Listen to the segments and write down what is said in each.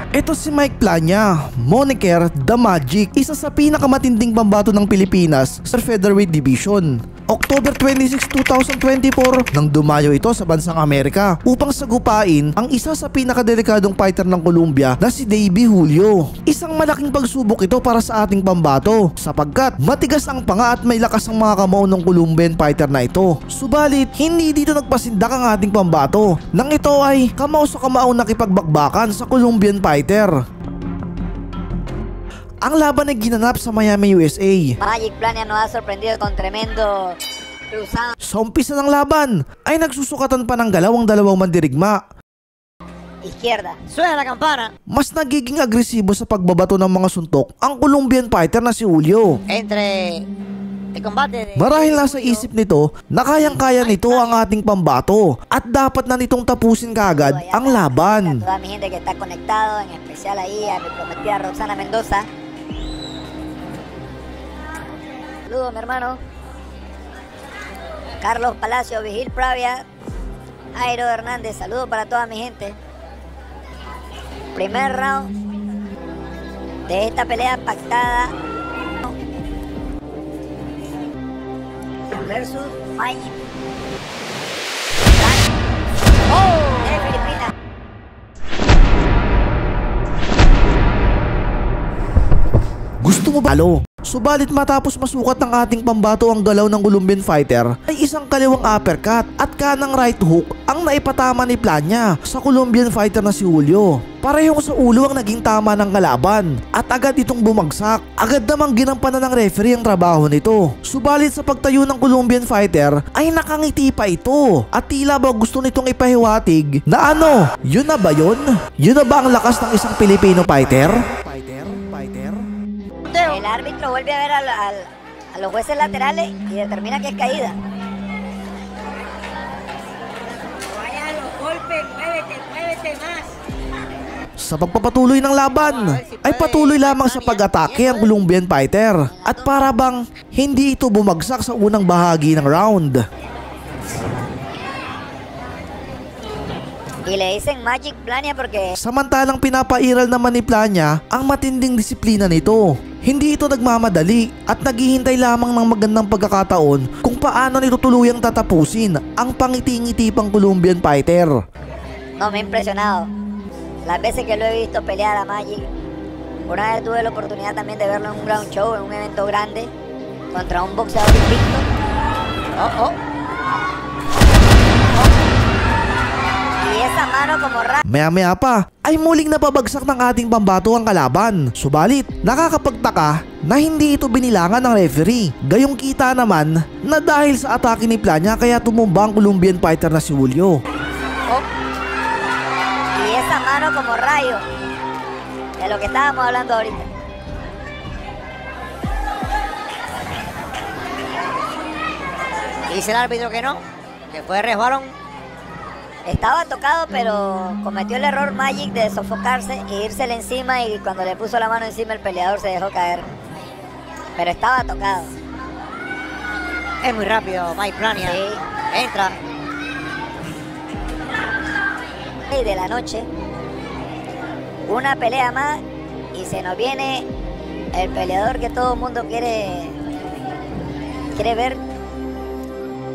Ito si Mike Plania, moniker The Magic, isa sa pinakamatinding pambato ng Pilipinas sa featherweight division. October 26, 2024 nang dumayo ito sa bansang Amerika upang sagupain ang isa sa pinakadelikadong fighter ng Colombia na si Davey Julio. Isang malaking pagsubok ito para sa ating pambato sapagkat matigas ang panga at may lakas ang mga kamao ng Colombian fighter na ito. Subalit, hindi dito nagpasindak ang ating pambato nang ito ay kamao sa kamao nakipagbakbakan sa Colombian fighter. Ang laban ay ginanap sa Miami, USA. Magic Plania nos ha sorprendido con tremendo cruzado. Sa umpisa ng laban ay nagsusukatan pa ng dalawang mandirigma. Izquierda. Suena la campana. Mas nagiging agresibo sa pagbabato ng mga suntok ang Colombian fighter na si Julio. Entre el combate de Marahil nasa isip nito na kayang-kaya nito ang ating pambato at dapat na nitong tapusin kaagad ang laban. Toda mi gente que está conectado, en especial ahí a mi prometida Roxana Mendoza. Saludos, mi hermano. Carlos Palacio, Vigil Pravia, Jairo Hernández, saludos para toda mi gente. Primer round de esta pelea pactada versus Magic de Filipinas. Gusto mo ba talo? Subalit matapos masukat ng ating pambato ang galaw ng Colombian fighter ay isang kaliwang uppercut at kanang right hook ang naipatama ni Plania sa Colombian fighter na si Julio. Parehong sa ulo ang naging tama ng kalaban at agad itong bumagsak. Agad namang ginampanan ng referee ang trabaho nito. Subalit sa pagtayo ng Colombian fighter ay nakangiti pa ito at tila ba gusto nitong ipahiwatig na ano, yun na ba yun? Yun na ba ang lakas ng isang Pilipino fighter? El árbitro vuelve a ver a los jueces laterales y determina que es caída. Vaya a los golpes, muévete más. Sa pagpapatuloy ng laban ay patuloy lamang sa pag-atake ang Colombian fighter at para bang hindi ito bumagsak sa unang bahagi ng round. Y le dicen Magic Plania porque Samantalang pinapairal naman ni Plania ang matinding disiplina nito. Hindi ito nagmamadali at naghihintay lamang ng magandang pagkakataon kung paano nito tuluyang tatapusin ang pangiti-ngiti pang Colombian fighter. no me ha impresionado. Las veces que lo he visto pelear a Magic, una vez tuve la oportunidad también de verlo en un ground show, en un evento grande, contra un boxeador invicto. Y esa mano como Maya-maya pa ay muling napabagsak ng ating pambato ang kalaban. Subalit, nakakapagtaka na hindi ito binilangan ng referee. Gayong kita naman na dahil sa atake ni Plania kaya tumumba ang Colombian fighter na si Julio. y esa mano como rayo, de lo que estábamos hablando ahorita. Dice el árbitro que no, que fue resbalón. Estaba tocado, pero cometió el error Magic de sofocarse e írsele encima, y cuando le puso la mano encima el peleador se dejó caer. Pero estaba tocado. Es muy rápido Mike Plania. Sí. Entra. Y de la noche, una pelea más y se nos viene el peleador que todo el mundo quiere ver.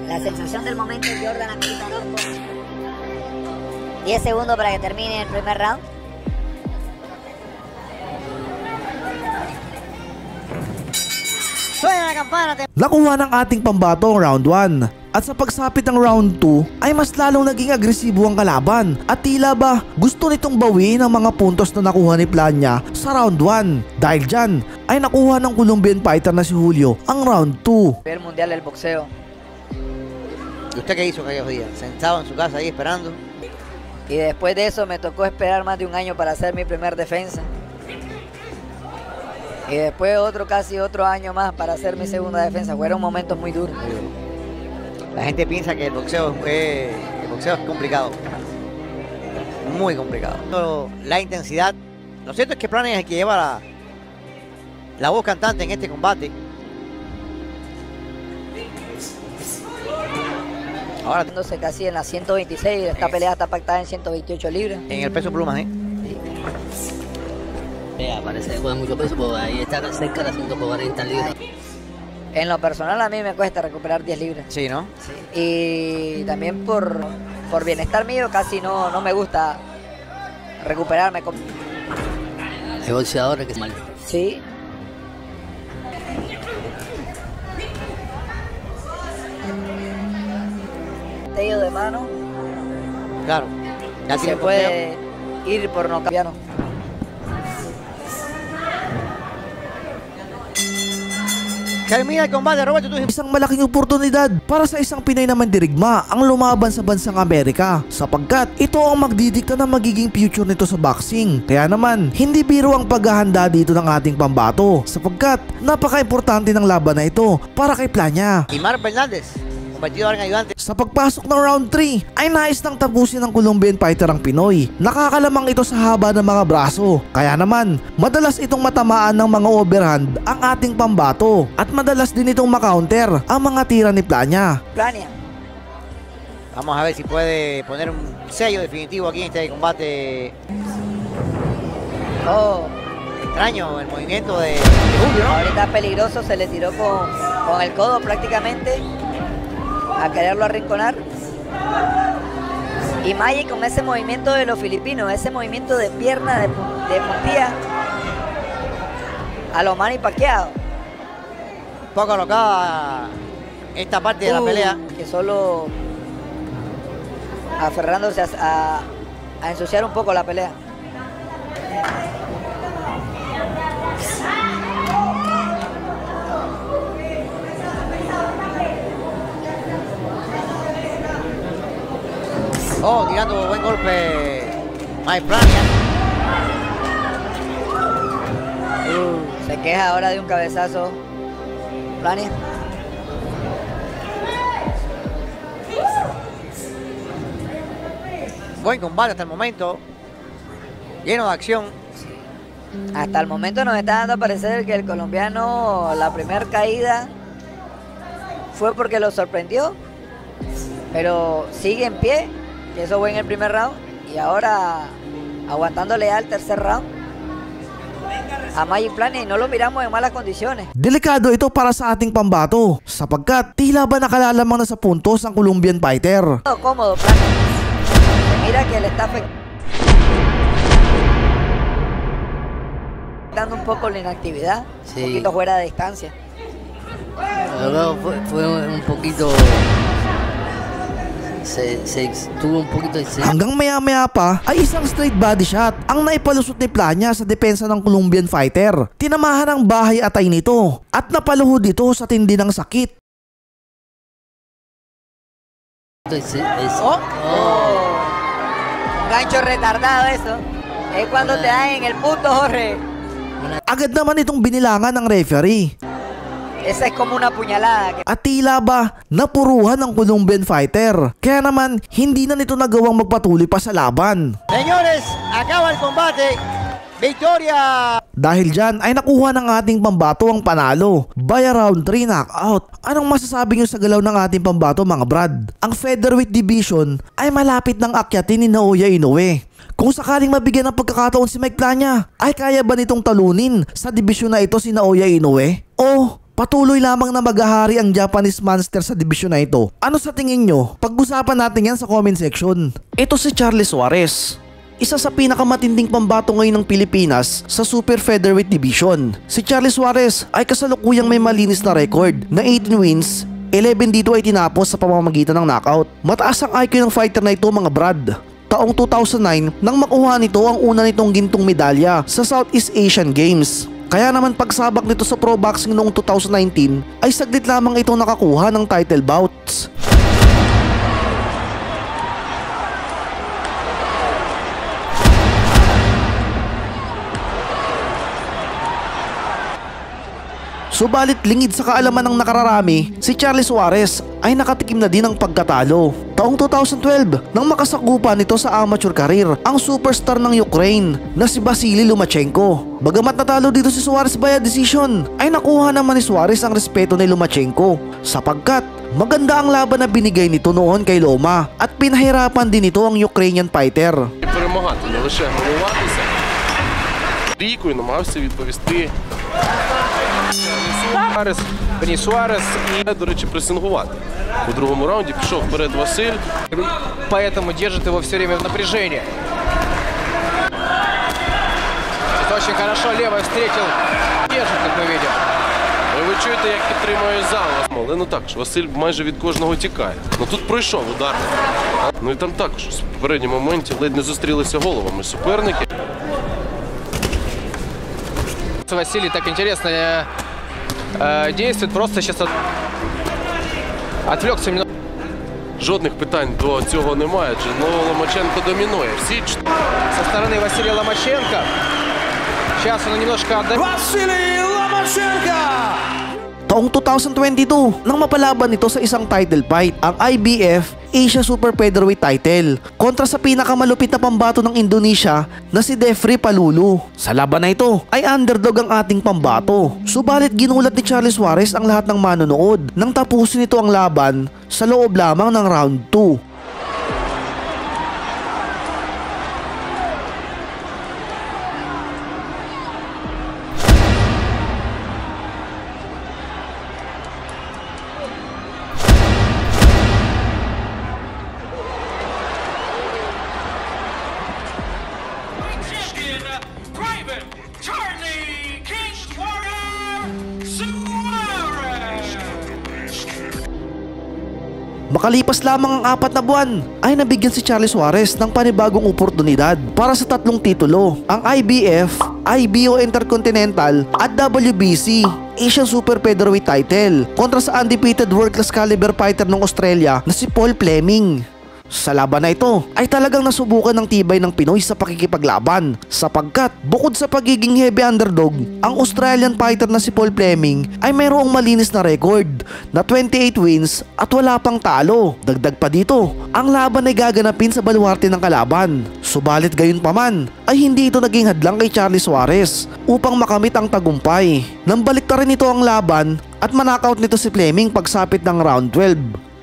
La sensación del momento, Jordan American Orozco. 10 segundos para que termine el primer round. Suena la campana. Nakuha ng ating pambato ang round 1 at sa pagsapit ng round 2 ay mas lalong naging agresibo ang kalaban at tila ba gusto nitong bawiin ang mga puntos na nakuha ni Plania sa round 1. Dahil dyan ay nakuha ng Colombian fighter na si Julio ang round 2. El mundial del boxeo. ¿Y usted qué hizo aquellos días? ¿Sentado en su casa ahí esperando? Y después de eso me tocó esperar más de un año para hacer mi primer defensa. Y después casi otro año más para hacer mi segunda defensa. Fueron momentos muy duros. La gente piensa que el boxeo es complicado. Muy complicado. La intensidad. Lo cierto es que Plania es el que lleva la voz cantante en este combate. Ahora dándose casi en las 126, esta pelea está pactada en 128 libras. En el peso pluma, ¿eh? Sí. Parece que juega mucho peso, porque ahí está cerca de 140 libras. En lo personal a mí me cuesta recuperar 10 libras. Sí, ¿no? Sí. Y también por bienestar mío casi no me gusta recuperarme. Hay boxeadores que mal. Sí. Tello de mano. Claro. Ya Se tiene puede ir por no cambiar. Termina el combate, Roberto. Isang malaking oportunidad para sa isang Pinay na mandirigma ang lumaban sa bansang Amerika sapagkat ito ang magdidikta ng magiging future nito sa boxing. Kaya naman, hindi biro ang paghahanda dito ng ating pambato sapagkat napaka-importante ng laban na ito para kay Plania. Imar Fernández, convertido ahora en ayudante. Sa pagpasok ng round 3 ay nais nang tapusin ng Colombian fighter ang Pinoy. Nakakalamang ito sa haba ng mga braso. Kaya naman, madalas itong matamaan ng mga overhand ang ating pambato at madalas din itong makounter ang mga tira ni Plania. Plania. Vamos a ver si puede poner un sello definitivo aquí en este combate. Oh, Extraño el movimiento de Julio, ¿no? ahorita peligroso, se le tiró con el codo prácticamente a quererlo arrinconar. Y Magic con ese movimiento de los filipinos, ese movimiento de pierna de puntilla a lo Manny Pacquiao. Poco alocada esta parte de la pelea. Que solo aferrándose a ensuciar un poco la pelea. Oh, tirando buen golpe Mike Plania. Se queja ahora de un cabezazo Plania. Buen combate hasta el momento. Lleno de acción. Hasta el momento nos está dando a parecer que el colombiano, la primera caída fue porque lo sorprendió, pero sigue en pie, que eso fue en el primer round, y ahora aguantándole al tercer round a Magic Plania y no lo miramos en malas condiciones. Delikado ito para sa ating pambato sapagkat tila ba nakalalamang na sa puntos ang Colombian fighter. Cómodo Plania. Se mira que le está afectando un poco la inactividad, Sí. un poquito fuera de distancia. Luego fue un poquito. Se tuvo un poquito de. Hanggang maya-maya pa ay isang straight body shot ang naipalusot ni Plania sa depensa ng Colombian fighter. Tinamahan ang bahay atay nito at napaluhod ito sa tindi ng sakit. Oh. Un gancho retardado eso. Es cuando te dan en el punto, Jorge. Agad naman itong binilangan ng referee. Esa es como una puñalada. At tila ba napuruhan ng Colombian fighter. Kaya naman hindi na nito nagawang magpatuloy pa sa laban. Señores, acaba el combate. Victoria! Dahil dyan ay nakuha ng ating pambato ang panalo by a round 3 knockout. Anong masasabi nyo sa galaw ng ating pambato mga brad? Ang featherweight division ay malapit ng akyatin ni Naoya Inoue. Kung sakaling mabigyan ng pagkakataon si Mike Plania, ay kaya ba nitong talunin sa dibisyon na ito si Naoya Inoue? O patuloy lamang na maghahari ang Japanese monster sa dibisyon na ito? Ano sa tingin nyo? Pag-usapan natin yan sa comment section. Ito si Charlie Suarez, isa sa pinakamatinding pambato ngayon ng Pilipinas sa Super Featherweight Division. Si Charlie Suarez ay kasalukuyang may malinis na record na 18 wins, 11 dito ay tinapos sa pamamagitan ng knockout. Mataas ang IQ ng fighter na ito mga brad. Taong 2009 nang makuha nito ang una nitong gintong medalya sa Southeast Asian Games. Kaya naman pagsabak nito sa pro boxing noong 2019 ay saglit lamang itong nakakuha ng title bouts. Subalit lingid sa kaalaman ng nakararami, si Charlie Suarez ay nakatikim na din ng pagkatalo. Taong 2012 nang makasakupan nito sa amateur career ang superstar ng Ukraine na si Vasily Lomachenko. Bagamat natalo dito si Suarez via decision, ay nakuha naman ni Suarez ang respeto ni Lomachenko sapagkat maganda ang laban na binigay nito noon kay Loma at pinahirapan din nito ang Ukrainian fighter. Ріку і намагався відповісти. Суарес і, до речі, пресингувати. У другому раунді пішов вперед Василь. Поэтому держит его все время в напряжении. Это очень хорошо левой встретил. Держит, как мы видим. Ви чуєте, як підтримує зал. Але ну також, Василь майже від кожного тікає. Ну тут пройшов удар. Ну і там також в попередньому моменті ледь не зустрілися головами суперники. Василий так интересно действует, просто сейчас отвлекся немного. Жодних питань до цього немає, адже Ломаченко домінує. Всі Со стороны Василия Ломаченко. Сейчас он немножко отдает. Василий Lomachenko! Taong 2022, nang mapalaban nito sa isang title fight, ang IBF Asia Super Featherweight title kontra sa pinakamalupit na pambato ng Indonesia na si Jeffrey Palulu. Sa laban na ito ay underdog ang ating pambato. Subalit ginulat ni Charlie Suarez ang lahat ng manonood nang tapusin nito ang laban sa loob lamang ng round 2. Makalipas lamang ang 4 na buwan ay nabigyan si Charlie Suarez ng panibagong oportunidad para sa 3 titulo, ang IBF, IBO Intercontinental at WBC Asian Super Featherweight title kontra sa undefeated world-class caliber fighter ng Australia na si Paul Fleming. Sa laban na ito ay talagang nasubukan ng tibay ng Pinoy sa pakikipaglaban sapagkat bukod sa pagiging heavy underdog, ang Australian fighter na si Paul Fleming ay mayroong malinis na record na 28 wins at wala pang talo. Dagdag pa dito, ang laban ay gaganapin sa baluarte ng kalaban. Subalit gayon pa man ay hindi ito naging hadlang kay Charlie Suarez upang makamit ang tagumpay. Nang balik na rin ito ang laban at manakaut nito si Fleming pagsapit ng round 12.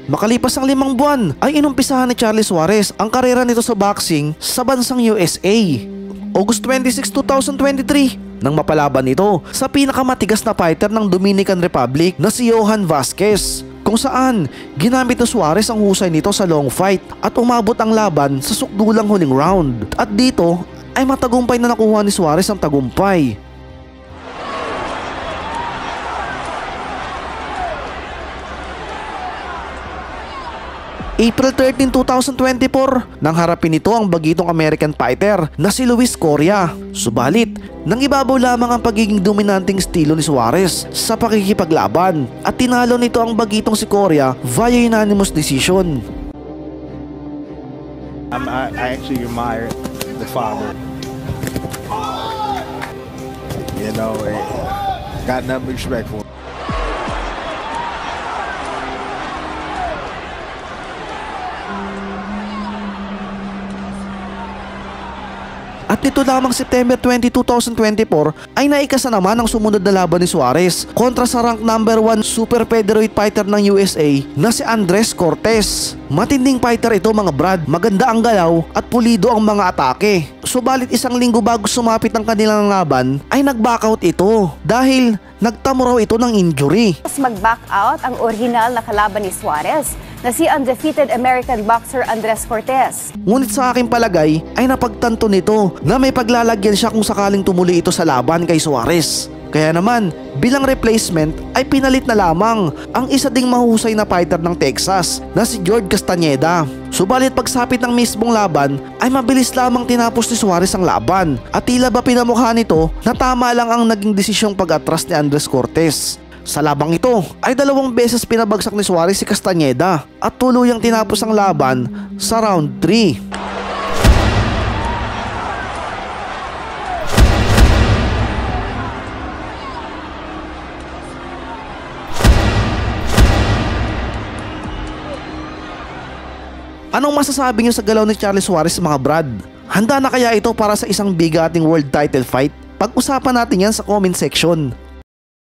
Makalipas ang 5 buwan ay inumpisahan ni Charlie Suarez ang karera nito sa boxing sa bansang USA. August 26, 2023 nang mapalaban ito sa pinakamatigas na fighter ng Dominican Republic na si Johan Vasquez, kung saan ginamit ni Suarez ang husay nito sa long fight at umabot ang laban sa sukdulang huling round. At dito ay matagumpay na nakuha ni Suarez ang tagumpay. April 13, 2024 nang harapin nito ang bagitong American fighter na si Luis Coria. Subalit, nang ibabaw lamang ang pagiging dominanting estilo ni Suarez sa pakikipaglaban at tinalo nito ang bagitong si Coria via unanimous decision. I actually admire the father. You know, got nothing but respect for him. At nito lamang September 20, 2024 ay naikasa naman ang sumunod na laban ni Suarez kontra sa rank number 1 super featherweight fighter ng USA na si Andres Cortez. Matinding fighter ito mga brad, maganda ang galaw at pulido ang mga atake. Subalit isang linggo bago sumapit ang kanilang laban ay nag-backout ito dahil nagtamo raw ito ng injury. Mag-back out ang original na kalaban ni Suarez na si undefeated American boxer Andres Cortez. Ngunit sa aking palagay ay napagtanto nito na may paglalagyan siya kung sakaling tumuli ito sa laban kay Suarez. Kaya naman, bilang replacement ay pinalit na lamang ang isa ding mahusay na fighter ng Texas na si George Castañeda. Subalit pagsapit ng mismong laban ay mabilis lamang tinapos ni Suarez ang laban at tila ba pinamukha nito na tama lang ang naging desisyong pag-atras ni Andres Cortez. Sa labang ito ay 2 beses pinabagsak ni Suarez si Castañeda at tuluyang tinapos ang laban sa round 3. Anong masasabi niyo sa galaw ni Charles Suarez mga brad? Handa na kaya ito para sa isang bigating world title fight? Pag-usapan natin yan sa comment section.